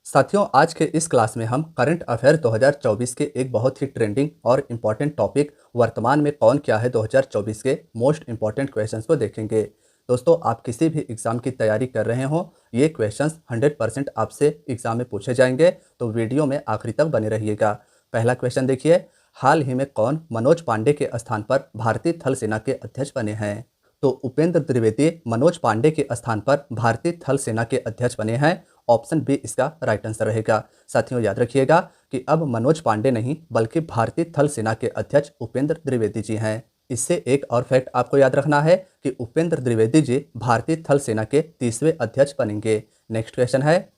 साथियों, आज के इस क्लास में हम करंट अफेयर 2024 के एक बहुत ही ट्रेंडिंग और इम्पॉर्टेंट टॉपिक वर्तमान में कौन क्या है 2024 के मोस्ट इम्पॉर्टेंट क्वेश्चंस को देखेंगे। दोस्तों, आप किसी भी एग्ज़ाम की तैयारी कर रहे हो, ये क्वेश्चंस 100% आपसे एग्ज़ाम में पूछे जाएंगे, तो वीडियो में आखिरी तक बने रहिएगा। पहला क्वेश्चन देखिए, हाल ही में कौन मनोज पांडे के स्थान पर भारतीय थल सेना के अध्यक्ष बने हैं? तो उपेंद्र त्रिवेदी मनोज पांडे के स्थान पर भारतीय थल सेना के अध्यक्ष बने हैं। ऑप्शन बी इसका राइट आंसर रहेगा। साथियों, याद रखिएगा कि अब मनोज पांडे नहीं बल्कि भारतीय थल सेना के अध्यक्ष उपेंद्र त्रिवेदी जी हैं। इससे एक और फैक्ट आपको याद रखना है कि उपेंद्र त्रिवेदी जी भारतीय थल सेना के 30वें अध्यक्ष बनेंगे। नेक्स्ट क्वेश्चन है,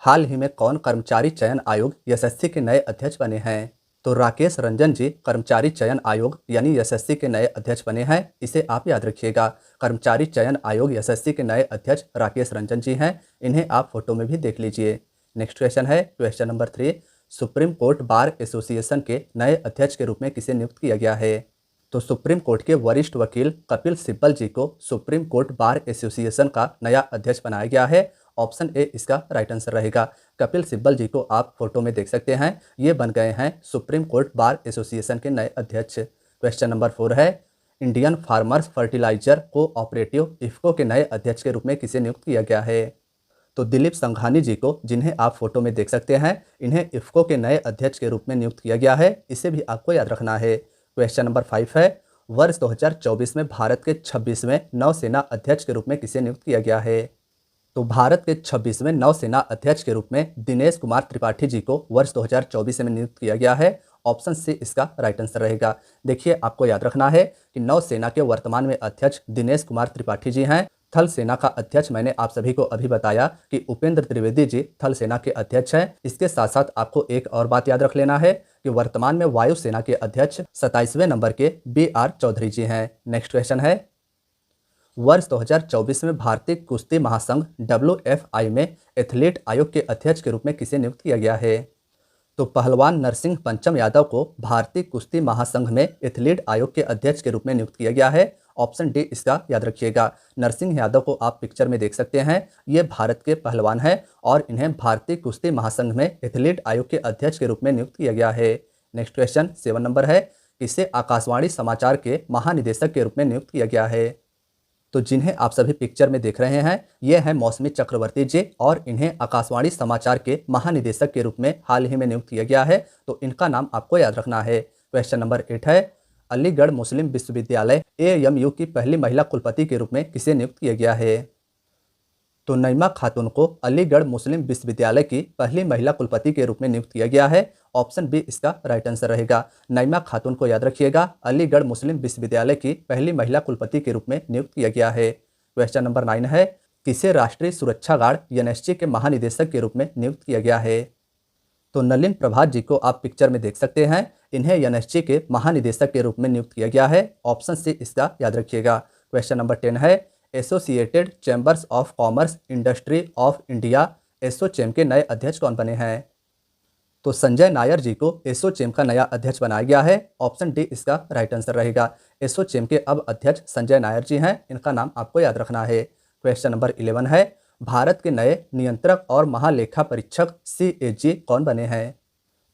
हाल ही में कौन कर्मचारी चयन आयोग एसएससी के नए अध्यक्ष बने हैं? तो राकेश रंजन जी कर्मचारी चयन आयोग यानी एसएससी के नए अध्यक्ष बने हैं। इसे आप याद रखिएगा। कर्मचारी चयन आयोग एसएससी के नए अध्यक्ष राकेश रंजन जी हैं। इन्हें आप फोटो में भी देख लीजिए। नेक्स्ट क्वेश्चन है, question number 3, supreme court bar association के नए अध्यक्ष के रूप में किसे नियुक्त किया गया है? तो सुप्रीम कोर्ट के वरिष्ठ वकील कपिल सिब्बल जी को सुप्रीम कोर्ट बार एसोसिएशन का नया अध्यक्ष बनाया गया है। ऑप्शन ए इसका राइट आंसर रहेगा। कपिल सिब्बल जी को आप फोटो में देख सकते हैं। ये बन गए हैं सुप्रीम कोर्ट बार एसोसिएशन के नए अध्यक्ष। क्वेश्चन नंबर 4 है, Indian farmers fertiliser cooperative IFFCO के नए अध्यक्ष के रूप में किसे नियुक्त किया गया है? तो दिलीप संघानी जी को, जिन्हें आप फोटो में देख सकते हैं, इन्हें इफ्को के नए अध्यक्ष के रूप में नियुक्त किया गया है। इसे भी आपको याद रखना है। क्वेश्चन नंबर 5 है, वर्ष 2024 में भारत के 26वें नौसेना अध्यक्ष के रूप में किसे नियुक्त किया गया है? तो भारत के 26वें नौसेना अध्यक्ष के रूप में दिनेश कुमार त्रिपाठी जी को वर्ष 2024 में नियुक्त किया गया है। ऑप्शन सी इसका राइट आंसर रहेगा। देखिए, आपको याद रखना है कि नौसेना के वर्तमान में अध्यक्ष दिनेश कुमार त्रिपाठी जी हैं। थल सेना का अध्यक्ष मैंने आप सभी को अभी बताया कि उपेंद्र त्रिवेदी जी थल सेना के अध्यक्ष हैं। इसके साथ साथ आपको एक और बात याद रख लेना है कि वर्तमान में वायुसेना के अध्यक्ष 27वें नंबर के BR चौधरी जी हैं। नेक्स्ट क्वेश्चन है, वर्ष 2024 में भारतीय कुश्ती महासंघ WFI में एथलीट आयोग के अध्यक्ष के रूप में किसे नियुक्त किया गया है? तो पहलवान नरसिंह पंचम यादव को भारतीय कुश्ती महासंघ में एथलीट आयोग के अध्यक्ष के रूप में नियुक्त किया गया है। ऑप्शन डी इसका याद रखिएगा। नरसिंह यादव को आप पिक्चर में देख सकते हैं। ये भारत के पहलवान हैं और इन्हें भारतीय कुश्ती महासंघ में एथलीट आयोग के अध्यक्ष के रूप में नियुक्त किया गया है। नेक्स्ट क्वेश्चन 7 नंबर है, किसे आकाशवाणी समाचार के महानिदेशक के रूप में नियुक्त किया गया है? तो जिन्हें आप सभी पिक्चर में देख रहे हैं, ये हैं मौसमी चक्रवर्ती जी और इन्हें आकाशवाणी समाचार के महानिदेशक के रूप में हाल ही में नियुक्त किया गया है। तो इनका नाम आपको याद रखना है। क्वेश्चन नंबर 8 है, अलीगढ़ मुस्लिम विश्वविद्यालय AMU की पहली महिला कुलपति के रूप में किसे नियुक्त किया गया है? तो नईमा खातून को अलीगढ़ मुस्लिम विश्वविद्यालय की पहली महिला कुलपति के रूप में नियुक्त किया गया है। ऑप्शन बी इसका राइट आंसर रहेगा। नईमा खातून को याद रखिएगा, अलीगढ़ मुस्लिम विश्वविद्यालय की पहली महिला कुलपति के रूप में नियुक्त किया गया है। क्वेश्चन नंबर 9 है, किसे राष्ट्रीय सुरक्षा गार्ड NSG के महानिदेशक के रूप में नियुक्त किया गया है? तो नलिन प्रभात जी को आप पिक्चर में देख सकते हैं। इन्हें NSG के महानिदेशक के रूप में नियुक्त किया गया है। ऑप्शन सी इसका याद रखिएगा। क्वेश्चन नंबर 10 है, associated chambers of commerce industry of India ASSOCHAM के नए अध्यक्ष कौन बने हैं? तो संजय नायर जी को एसोचैम का नया अध्यक्ष बनाया गया है। ऑप्शन डी इसका राइट आंसर रहेगा। एसोचैम के अब अध्यक्ष संजय नायर जी हैं। इनका नाम आपको याद रखना है। क्वेश्चन नंबर 11 है, भारत के नए नियंत्रक और महालेखा परीक्षक CAG कौन बने हैं?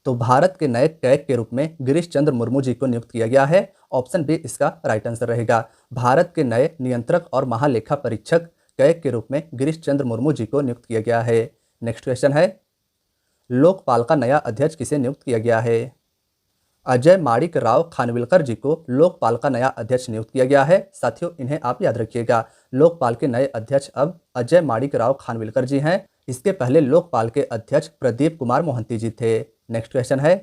तो भारत के नए कैग के रूप में गिरीश चंद्र मुर्मू जी को नियुक्त किया गया है। ऑप्शन बी इसका राइट आंसर रहेगा। भारत के नए नियंत्रक और महालेखा परीक्षक कैग के रूप में गिरीश चंद्र मुर्मू जी को नियुक्त किया गया है। नेक्स्ट क्वेश्चन है, लोकपाल का नया अध्यक्ष किसे नियुक्त किया गया है? अजय माणिक राव खानविलकर जी को लोकपाल का नया अध्यक्ष नियुक्त किया गया है। साथियों, इन्हें आप याद रखिएगा। लोकपाल के नए अध्यक्ष अब अजय माणिक राव खानविलकर जी हैं। इसके पहले लोकपाल के अध्यक्ष प्रदीप कुमार मोहंती जी थे। नेक्स्ट क्वेश्चन है,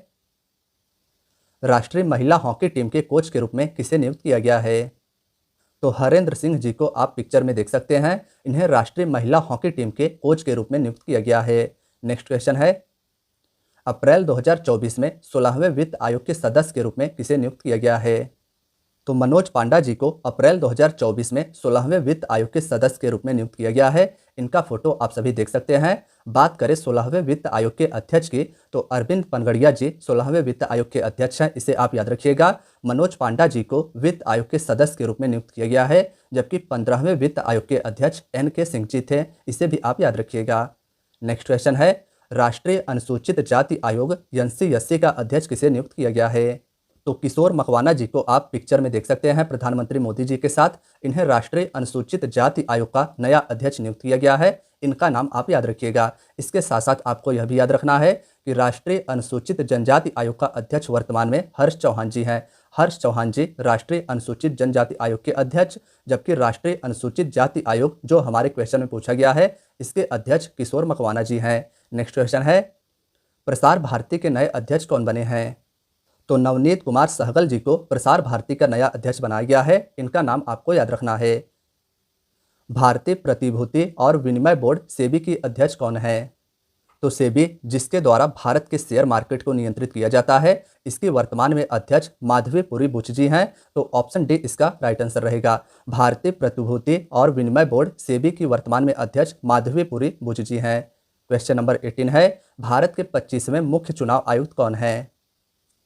राष्ट्रीय महिला हॉकी टीम के कोच के रूप में किसे नियुक्त किया गया है? तो हरेंद्र सिंह जी को आप पिक्चर में देख सकते हैं। इन्हें राष्ट्रीय महिला हॉकी टीम के कोच के रूप में नियुक्त किया गया है। नेक्स्ट क्वेश्चन है, अप्रैल 2024 में 16वें वित्त आयोग के सदस्य के रूप में किसे नियुक्त किया गया है? तो मनोज पांडा जी को अप्रैल 2024 में 16वें वित्त आयोग के सदस्य के रूप में नियुक्त किया गया है। इनका फोटो आप सभी देख सकते हैं। बात करें 16वें वित्त आयोग के अध्यक्ष की, तो अरविंद पनगड़िया जी 16वें वित्त आयोग के अध्यक्ष हैं। इसे आप याद रखिएगा। मनोज पांडा जी को वित्त आयोग के सदस्य के रूप में नियुक्त किया गया है, जबकि 15वें वित्त आयोग के अध्यक्ष NK सिंह जी थे। इसे भी आप याद रखिएगा। नेक्स्ट क्वेश्चन है, राष्ट्रीय अनुसूचित जाति आयोग NCSC का अध्यक्ष किसे नियुक्त किया गया है? तो किशोर मकवाना जी को आप पिक्चर में देख सकते हैं प्रधानमंत्री मोदी जी के साथ। इन्हें राष्ट्रीय अनुसूचित जाति आयोग का नया अध्यक्ष नियुक्त किया गया है। इनका नाम आप याद रखिएगा। इसके साथ साथ आपको यह भी याद रखना है कि राष्ट्रीय अनुसूचित जनजाति आयोग का अध्यक्ष वर्तमान में हर्ष चौहान जी हैं। हर्ष चौहान जी राष्ट्रीय अनुसूचित जनजाति आयोग के अध्यक्ष, जबकि राष्ट्रीय अनुसूचित जाति आयोग जो हमारे क्वेश्चन में पूछा गया है, इसके अध्यक्ष किशोर मकवाना जी हैं। नेक्स्ट क्वेश्चन है, प्रसार भारती के नए अध्यक्ष कौन बने हैं? तो नवनीत कुमार सहगल जी को प्रसार भारती का नया अध्यक्ष बनाया गया है। इनका नाम आपको याद रखना है। भारतीय प्रतिभूति और विनिमय बोर्ड सेबी की अध्यक्ष कौन है? तो सेबी जिसके द्वारा भारत के शेयर मार्केट को नियंत्रित किया जाता है, इसकी वर्तमान में अध्यक्ष माधवीपुरी बुच जी हैं। तो ऑप्शन डी इसका राइट आंसर रहेगा। भारतीय प्रतिभूति और विनिमय बोर्ड सेबी की वर्तमान में अध्यक्ष माधवीपुरी बुच जी हैं। क्वेश्चन नंबर 18 है, भारत के 25वें मुख्य चुनाव आयुक्त कौन है?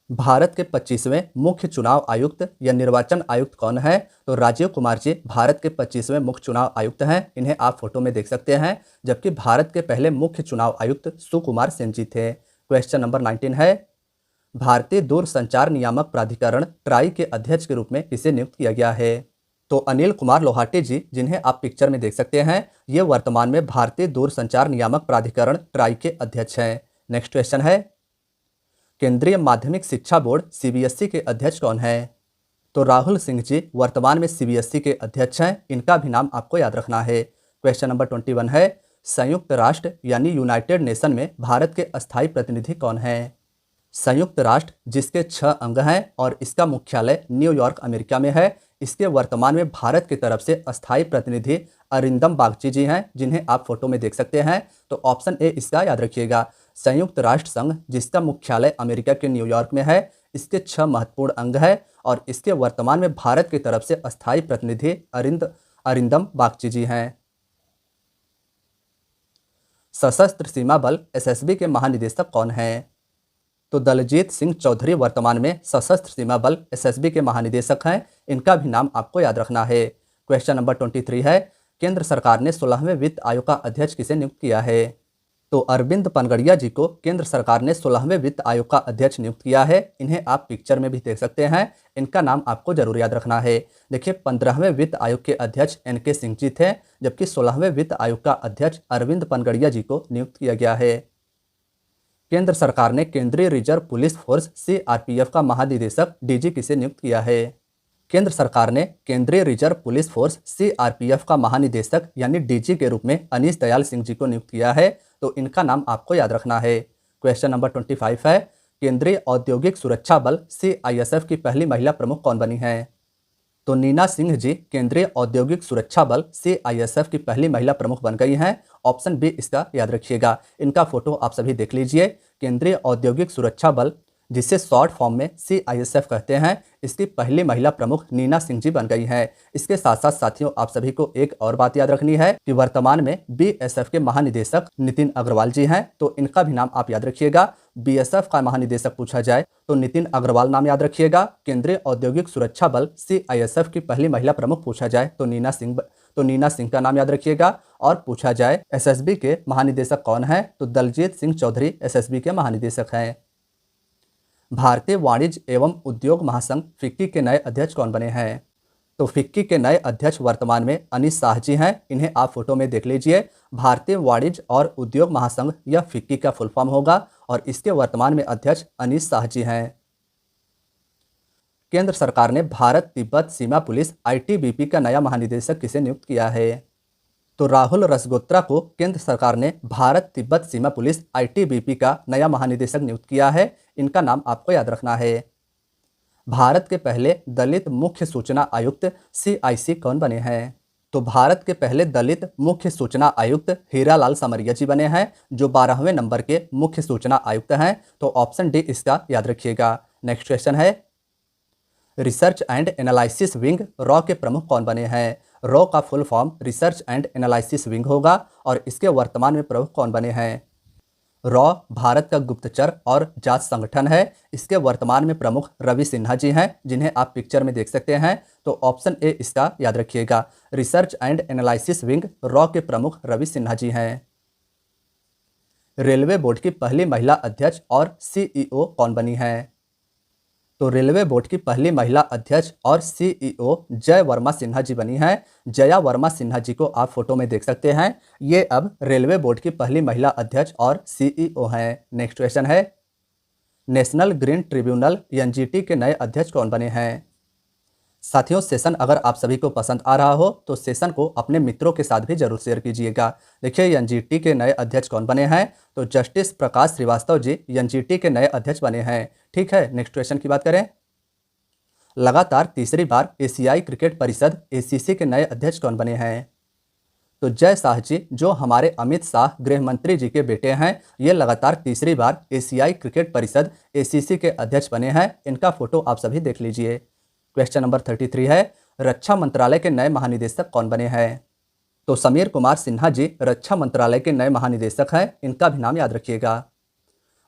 भारत के 25वें मुख्य चुनाव आयुक्त या निर्वाचन आयुक्त कौन है? तो राजीव कुमार जी भारत के 25वें मुख्य चुनाव आयुक्त हैं। इन्हें आप फोटो में देख सकते हैं। जबकि भारत के पहले मुख्य चुनाव आयुक्त सुकुमार सेन जी थे। क्वेश्चन नंबर 19 है, भारतीय दूरसंचार नियामक प्राधिकरण ट्राई के अध्यक्ष के रूप में किसे नियुक्त किया गया है? तो अनिल कुमार लोहाटे जी, जिन्हें आप पिक्चर में देख सकते हैं, ये वर्तमान में भारतीय दूरसंचार नियामक प्राधिकरण ट्राई के अध्यक्ष हैं। नेक्स्ट क्वेश्चन है, केंद्रीय माध्यमिक शिक्षा बोर्ड CBSE के अध्यक्ष कौन है? तो राहुल सिंह जी वर्तमान में CBSE के अध्यक्ष हैं। इनका भी नाम आपको याद रखना है। क्वेश्चन नंबर 21 है, संयुक्त राष्ट्र यानी यूनाइटेड नेशन में भारत के अस्थायी प्रतिनिधि कौन है? संयुक्त राष्ट्र जिसके 6 अंग हैं और इसका मुख्यालय न्यूयॉर्क अमेरिका में है, इसके वर्तमान में भारत की तरफ से अस्थायी प्रतिनिधि अरिंदम बागची जी हैं, जिन्हें आप फोटो में देख सकते हैं। तो ऑप्शन ए इसका याद रखिएगा। संयुक्त राष्ट्र संघ जिसका मुख्यालय अमेरिका के न्यूयॉर्क में है, इसके 6 महत्वपूर्ण अंग हैं और इसके वर्तमान में भारत की तरफ से अस्थायी प्रतिनिधि अरिंदम बागची जी हैं। सशस्त्र सीमा बल SSB के महानिदेशक कौन हैं? तो दलजीत सिंह चौधरी वर्तमान में सशस्त्र सीमा बल SSB के महानिदेशक हैं। इनका भी नाम आपको याद रखना है। क्वेश्चन नंबर 23 है, केंद्र सरकार ने 16वें वित्त आयोग का अध्यक्ष किसे नियुक्त किया है? तो अरविंद पनगड़िया जी को केंद्र सरकार ने 16वें वित्त आयोग का अध्यक्ष नियुक्त किया है। इन्हें आप पिक्चर में भी देख सकते हैं। इनका नाम आपको जरूर याद रखना है। देखिए, 15वें वित्त आयोग के अध्यक्ष NK सिंह जी थे, जबकि 16वें वित्त आयोग का अध्यक्ष अरविंद पनगड़िया जी को नियुक्त किया गया है। केंद्र सरकार ने केंद्रीय रिजर्व पुलिस फोर्स CRPF का महानिदेशक DG किसे नियुक्त किया है? केंद्र सरकार ने केंद्रीय रिजर्व पुलिस फोर्स CRPF का महानिदेशक यानी DG के रूप में अनीश दयाल सिंह जी को नियुक्त किया है। तो इनका नाम आपको याद रखना है। क्वेश्चन नंबर 25 है, केंद्रीय औद्योगिक सुरक्षा बल CISF की पहली महिला प्रमुख कौन बनी है? तो नीना सिंह जी केंद्रीय औद्योगिक सुरक्षा बल CISF की पहली महिला प्रमुख बन गई हैं। ऑप्शन बी इसका याद रखिएगा। इनका फोटो आप सभी देख लीजिए। केंद्रीय औद्योगिक सुरक्षा बल जिसे शॉर्ट फॉर्म में CISF कहते हैं, इसकी पहली महिला प्रमुख नीना सिंह जी बन गई हैं। इसके साथ साथ साथियों, आप सभी को एक और बात याद रखनी है कि वर्तमान में BSF के महानिदेशक नितिन अग्रवाल जी हैं। तो इनका भी नाम आप याद रखिएगा। BSF का महानिदेशक पूछा जाए तो नितिन अग्रवाल नाम याद रखिएगा। केंद्रीय औद्योगिक सुरक्षा बल CISF की पहली महिला प्रमुख पूछा जाए तो नीना सिंह का नाम याद रखिएगा। और पूछा जाए SSB के महानिदेशक कौन है, तो दलजीत सिंह चौधरी SSB के महानिदेशक हैं। भारतीय वाणिज्य एवं उद्योग महासंघ FICCI के नए अध्यक्ष कौन बने हैं? तो FICCI के नए अध्यक्ष वर्तमान में अनीश शाह जी हैं। इन्हें आप फोटो में देख लीजिए। भारतीय वाणिज्य और उद्योग महासंघ यह FICCI का फुल फॉर्म होगा और इसके वर्तमान में अध्यक्ष अनीश शाह जी हैं। केंद्र सरकार ने भारत तिब्बत सीमा पुलिस ITBP का नया महानिदेशक किसे नियुक्त किया है? तो राहुल रसगोत्रा को केंद्र सरकार ने भारत तिब्बत सीमा पुलिस ITBP का नया महानिदेशक नियुक्त किया है। इनका नाम आपको याद रखना है। भारत के पहले दलित मुख्य सूचना आयुक्त CIC कौन बने हैं? तो भारत के पहले दलित मुख्य सूचना आयुक्त हीरालाल समरिया जी बने हैं, जो 12वें नंबर के मुख्य सूचना आयुक्त हैं। तो ऑप्शन डी इसका याद रखिएगा। नेक्स्ट क्वेश्चन है, research and analysis wing raw के प्रमुख कौन बने हैं? रॉ का full form research and analysis wing होगा और इसके वर्तमान में प्रमुख कौन बने हैं? रॉ भारत का गुप्तचर और जांच संगठन है। इसके वर्तमान में प्रमुख रवि सिन्हा जी हैं, जिन्हें आप पिक्चर में देख सकते हैं। तो ऑप्शन ए इसका याद रखिएगा। Research and analysis wing raw के प्रमुख रवि सिन्हा जी हैं। रेलवे बोर्ड की पहली महिला अध्यक्ष और सीईओ कौन बनी हैं? तो रेलवे बोर्ड की पहली महिला अध्यक्ष और सीईओ जय वर्मा सिन्हा जी बनी हैं। जया वर्मा सिन्हा जी को आप फोटो में देख सकते हैं। ये अब रेलवे बोर्ड की पहली महिला अध्यक्ष और सीईओ हैं। नेक्स्ट क्वेश्चन है, नेशनल ग्रीन ट्रिब्यूनल एनजीटी के नए अध्यक्ष कौन बने हैं? साथियों, सेशन अगर आप सभी को पसंद आ रहा हो तो सेशन को अपने मित्रों के साथ भी जरूर शेयर कीजिएगा। देखिए एनजीटी के नए अध्यक्ष कौन बने हैं? तो जस्टिस प्रकाश श्रीवास्तव जी एनजीटी के नए अध्यक्ष बने हैं। ठीक है, नेक्स्ट क्वेश्चन की बात करें। लगातार तीसरी बार एशियाई क्रिकेट परिषद एसीसी के नए अध्यक्ष कौन बने हैं? तो जय शाह जी, जो हमारे अमित शाह गृह मंत्री जी के बेटे हैं, ये लगातार तीसरी बार एशियाई क्रिकेट परिषद एसीसी के अध्यक्ष बने हैं। इनका फोटो आप सभी देख लीजिए। क्वेश्चन नंबर 33 है, रक्षा मंत्रालय के नए महानिदेशक कौन बने हैं? तो समीर कुमार सिन्हा जी रक्षा मंत्रालय के नए महानिदेशक हैं। इनका भी नाम याद रखिएगा।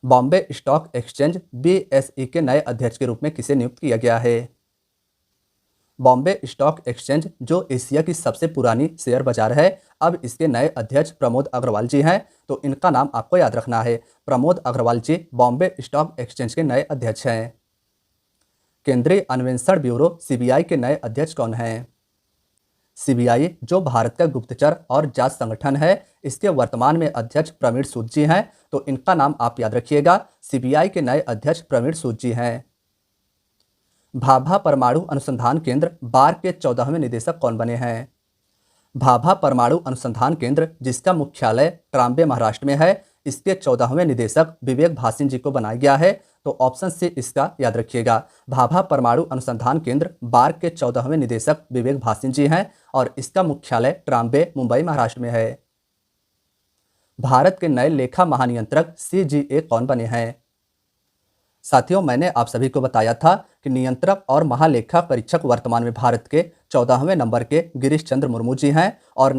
बॉम्बे स्टॉक एक्सचेंज बीएसई के नए अध्यक्ष के रूप में किसे नियुक्त किया गया है? बॉम्बे स्टॉक एक्सचेंज जो एशिया की सबसे पुरानी शेयर बाजार है, अब इसके नए अध्यक्ष प्रमोद अग्रवाल जी हैं। तो इनका नाम आपको याद रखना है। प्रमोद अग्रवाल जी बॉम्बे स्टॉक एक्सचेंज के नए अध्यक्ष हैं। केंद्रीय अन्वेषण ब्यूरो सीबीआई के नए अध्यक्ष कौन हैं? सीबीआई जो भारत का गुप्तचर और जांच संगठन है, इसके वर्तमान में अध्यक्ष प्रवीण सूद जी हैं। तो इनका नाम आप याद रखिएगा। सीबीआई के नए अध्यक्ष प्रवीण सूद जी हैं। भाभा परमाणु अनुसंधान केंद्र बार के 14वें निदेशक कौन बने हैं? भाभा परमाणु अनुसंधान केंद्र जिसका मुख्यालय ट्राम्बे महाराष्ट्र में है, इसके 14वें निदेशक विवेक भासिन जी को बनाया गया है। तो ऑप्शन सी इसका याद रखिएगा। भाभा परमाणु अनुसंधान केंद्र बार के 14वें निदेशक विवेक भासिन जी हैं और इसका मुख्यालय ट्राम्बे मुंबई महाराष्ट्र में है। भारत के नए लेखा महानियंत्रक सीजीए कौन बने हैं? साथियों, मैंने आप सभी को बताया था कि नियंत्रक और महालेखा परीक्षक वर्तमान में भारत के 14वें नंबर के गिरीश चंद्र मुर्मू जी हैं और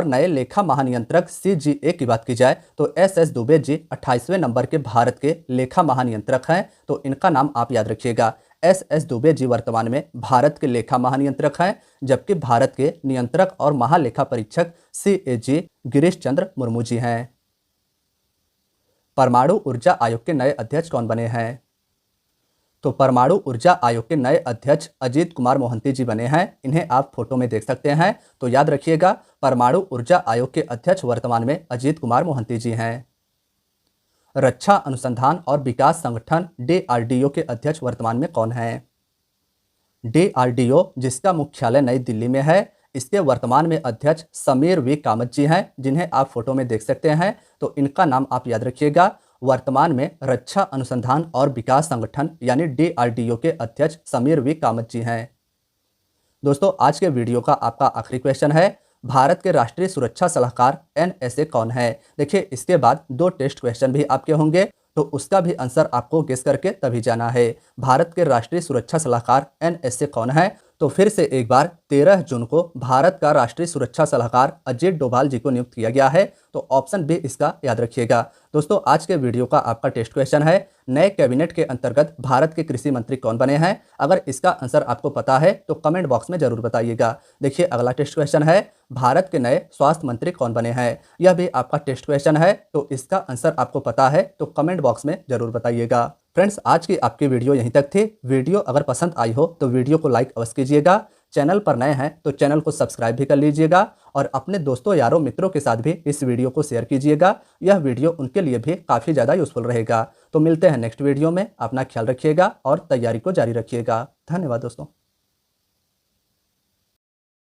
नए लेखा महानियंत्रक सीजीए की बात की जाए तो एसएस दुबे जी 28वें नंबर के भारत के लेखा महानियंत्रक हैं। तो इनका नाम आप याद रखिएगा। एसएस दुबे जी वर्तमान में भारत के लेखा महानियंत्रक हैं, जबकि भारत के नियंत्रक और महालेखा परीक्षक सीएजी गिरीश चंद्र मुर्मू जी हैं। परमाणु ऊर्जा आयोग के नए अध्यक्ष कौन बने हैं? तो परमाणु ऊर्जा आयोग के नए अध्यक्ष अजीत कुमार मोहंती जी बने हैं। इन्हें आप फोटो में देख सकते हैं। तो याद रखिएगा, परमाणु ऊर्जा आयोग के अध्यक्ष वर्तमान में अजीत कुमार मोहंती जी हैं। रक्षा अनुसंधान और विकास संगठन डीआरडीओ के अध्यक्ष वर्तमान में कौन हैं? डीआरडीओ जिसका मुख्यालय नई दिल्ली में है, इसके वर्तमान में अध्यक्ष समीर वी कामत जी हैं, जिन्हें आप फोटो में देख सकते हैं। तो इनका नाम आप याद रखिएगा। वर्तमान में रक्षा अनुसंधान और विकास संगठन यानी डीआरडीओ के अध्यक्ष समीर वी कामत जी हैं। दोस्तों, आज के वीडियो का आपका आखिरी क्वेश्चन है, भारत के राष्ट्रीय सुरक्षा सलाहकार एनएसए कौन है? देखिए, इसके बाद 2 टेस्ट क्वेश्चन भी आपके होंगे, तो उसका भी आंसर आपको गेस करके तभी जाना है। भारत के राष्ट्रीय सुरक्षा सलाहकार एनएसए कौन है? तो फिर से एक बार 13 जून को भारत का राष्ट्रीय सुरक्षा सलाहकार अजीत डोभाल जी को नियुक्त किया गया है। तो ऑप्शन बी इसका याद रखिएगा। दोस्तों, आज के वीडियो का आपका टेस्ट क्वेश्चन है, नए कैबिनेट के अंतर्गत भारत के कृषि मंत्री कौन बने हैं? अगर इसका आंसर आपको पता है तो कमेंट बॉक्स में जरूर बताइएगा। देखिए, अगला टेस्ट क्वेश्चन है, भारत के नए स्वास्थ्य मंत्री कौन बने हैं? यह भी आपका टेस्ट क्वेश्चन है, तो इसका आंसर आपको पता है तो कमेंट बॉक्स में जरूर बताइएगा। फ्रेंड्स, आज की आपकी वीडियो यहीं तक थी। वीडियो अगर पसंद आई हो तो वीडियो को लाइक अवश्य कीजिएगा। चैनल पर नए हैं तो चैनल को सब्सक्राइब भी कर लीजिएगा और अपने दोस्तों यारों मित्रों के साथ भी इस वीडियो को शेयर कीजिएगा। यह वीडियो उनके लिए भी काफ़ी ज़्यादा यूजफुल रहेगा। तो मिलते हैं नेक्स्ट वीडियो में। अपना ख्याल रखिएगा और तैयारी को जारी रखिएगा। धन्यवाद दोस्तों।